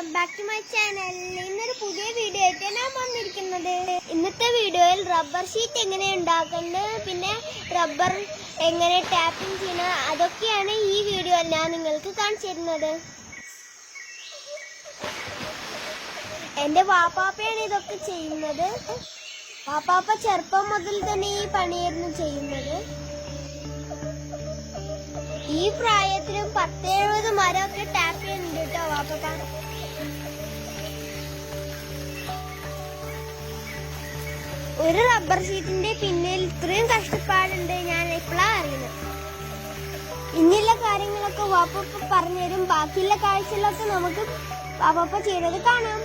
Welcome back to my channel. ഇന്നൊരു പുതിയ video ആയിട്ട് ഞാൻ വന്നിരിക്കുന്നത്. ഇന്നത്തെ വീഡിയോയിൽ റബ്ബർ ഷീറ്റ് എങ്ങനെ ഉണ്ടാക്കുന്നത്, പിന്നെ റബ്ബർ എങ്ങനെ ടാപ്പിംഗ് ചെയ്യുന്നത്, അതൊക്കെയാണ് ഈ വീഡിയോയിൽ ഞാൻ നിങ്ങൾക്ക് കാണിച്ചു തരുന്നത്. എൻ്റെ വാപ്പാപ്പയാണ് ഇതൊക്കെ ചെയ്യുന്നത്. വാപ്പാപ്പ ചെറുപ്പം മുതൽ തന്നെ ഈ പണിയായിരുന്നു ചെയ്യുന്നത്. ഈ പ്രായത്തിലും 10-70 മരമൊക്കെ ടാപ്പ് ചെയ്യുന്നുണ്ട് കേട്ടോ വാപ്പ. ഒരു റബ്ബർ ഷീറ്റിന്റെ പിന്നിൽ ഇത്രയും കഷ്ടപ്പാടുണ്ട് ഞാൻ എപ്പോഴാണ് അറിയുന്നത്. ഇനിയുള്ള കാര്യങ്ങളൊക്കെ വാപ്പ പറഞ്ഞുതരും. ബാക്കിയുള്ള കാഴ്ചകളൊക്കെ നമുക്ക് വാപ്പ ചെയ്യുന്നത് കാണാം.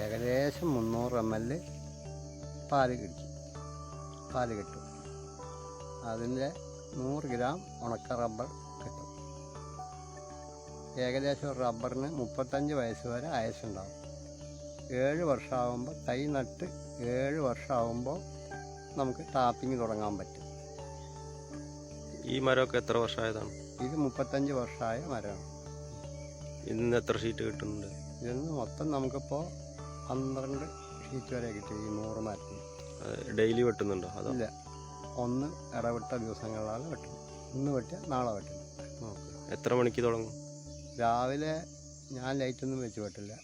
ഏകദേശം 300 ml പാല് കിട്ടും. അതിൻ്റെ 100 ഗ്രാം ഉണക്ക റബ്ബർ കിട്ടും. ഏകദേശം റബ്ബറിന് 35 വയസ്സ് വരെ ആയുസ്സുണ്ടാവും. 7 വർഷമാകുമ്പോൾ തൈ നട്ട് 7 വർഷമാകുമ്പോൾ നമുക്ക് ടാപ്പിങ് തുടങ്ങാൻ പറ്റും. ഈ മരമൊക്കെ എത്ര വർഷമായതാണ്? ഇത് 35 വർഷമായ മരമാണ്. ഇന്ന് എത്ര ഷീറ്റ് കിട്ടുന്നുണ്ട്? ഇതിന്ന് മൊത്തം നമുക്കിപ്പോൾ 12 ഷീറ്റ് വരെ കിട്ടി. ഈ 100 മരത്തിന് ഡെയിലി വെട്ടുന്നുണ്ടോ? അതല്ല, ഒന്ന് ഇടവിട്ട ദിവസങ്ങളിലാണ് വെട്ടുന്നത്. ഇന്ന് വെട്ടിയ നാളെ വെട്ടുന്നത്. എത്ര മണിക്ക് തുടങ്ങും? രാവിലെ ഞാൻ ലൈറ്റൊന്നും വെച്ച് വെട്ടില്ല.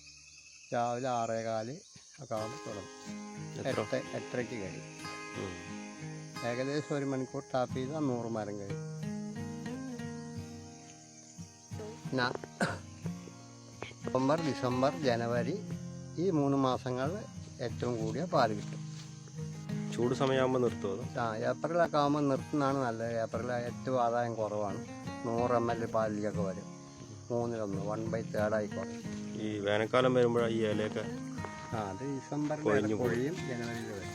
രാവിലെ 6:15 ഒക്കെ ആകുമ്പോൾ തുടങ്ങും. 8:30ക്ക് കഴിയും. ഏകദേശം 1 മണിക്കൂർ ടാപ്പ് ചെയ്താൽ 100 മരം കഴിയും. നവംബർ, ഡിസംബർ, ജനുവരി ഈ 3 മാസങ്ങളിൽ ഏറ്റവും കൂടിയ പാല് കിട്ടും. ചൂട് സമയമാകുമ്പോൾ നിർത്തുമോ? ഏപ്രിലൊക്കെ ആകുമ്പോൾ നിർത്തുന്നതാണ് നല്ലത്. ഏപ്രിൽ ഏറ്റവും ആദായം കുറവാണ്. 100 ml പാലിലൊക്കെ വരും. 3-1 1/3 ആയിക്കോട്ടെ. ഈ വേനൽക്കാലം വരുമ്പോഴാണ് ഈ ഇലയൊക്കെ അത് ഡിസംബറിൽ പൊഴിയും, ജനുവരിയിൽ വരും.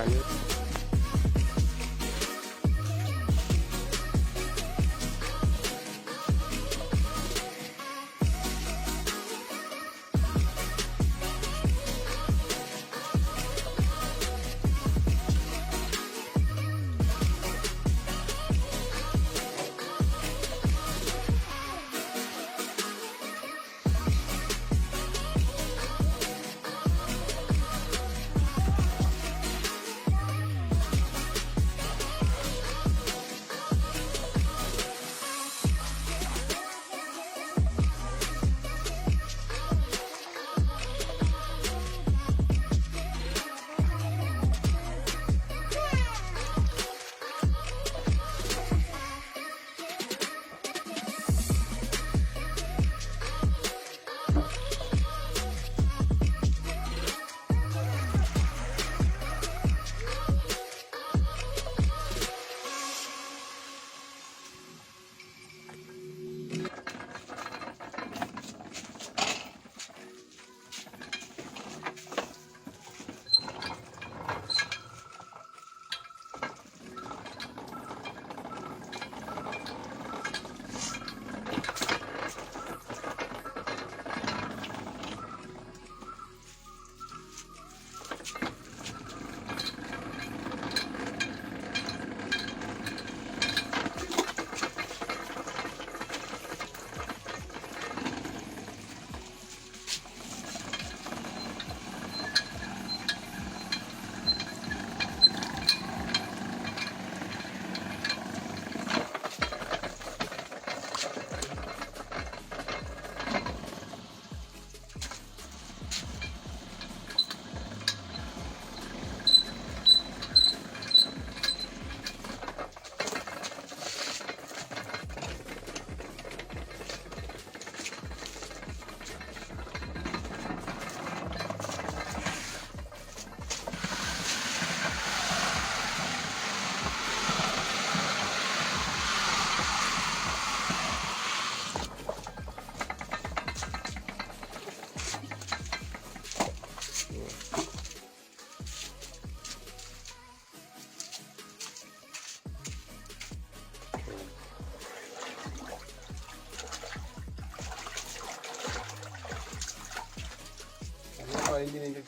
ടാങ്ക്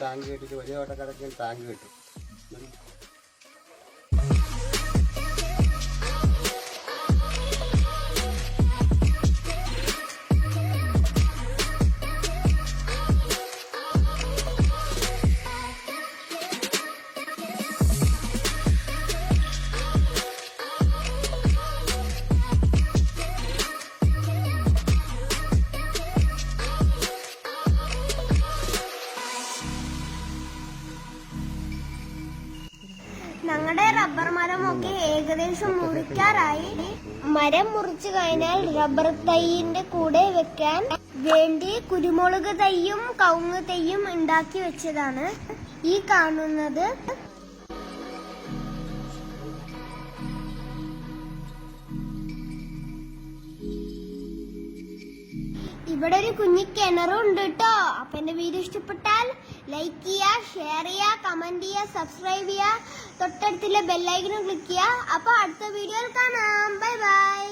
ടാങ്ക് കെട്ടിട്ട് വലിയ ഓട്ടക്കാരൊക്കെ ടാങ്ക് കെട്ടും. ഞങ്ങളുടെ റബ്ബർ മരമൊക്കെ ഏകദേശം മുറിക്കാറായി. മരം മുറിച്ചു കഴിഞ്ഞാൽ റബ്ബർ തൈയിന്റെ കൂടെ വെക്കാൻ വേണ്ടി കുരുമുളക് തൈയും കവുങ്ങ് തൈയും ഉണ്ടാക്കി വെച്ചതാണ് ഈ കാണുന്നത്. ഇവിടെ ഒരു കുഞ്ഞി കിണറും ഉണ്ട് കേട്ടോ. അപ്പൊ എന്റെ വീഡിയോ ഇഷ്ടപ്പെട്ടാൽ ലൈക്ക് ചെയ്യുക, ഷെയർ ചെയ്യുക, കമന്റ് ചെയ്യുക, സബ്സ്ക്രൈബ് ചെയ്യുക, തൊട്ടടുത്തുള്ള ബെല്ലൈക്കനും ക്ലിക്ക് ചെയ്യുക. അപ്പൊ അടുത്ത വീഡിയോയിൽ കാണാം. Bye bye.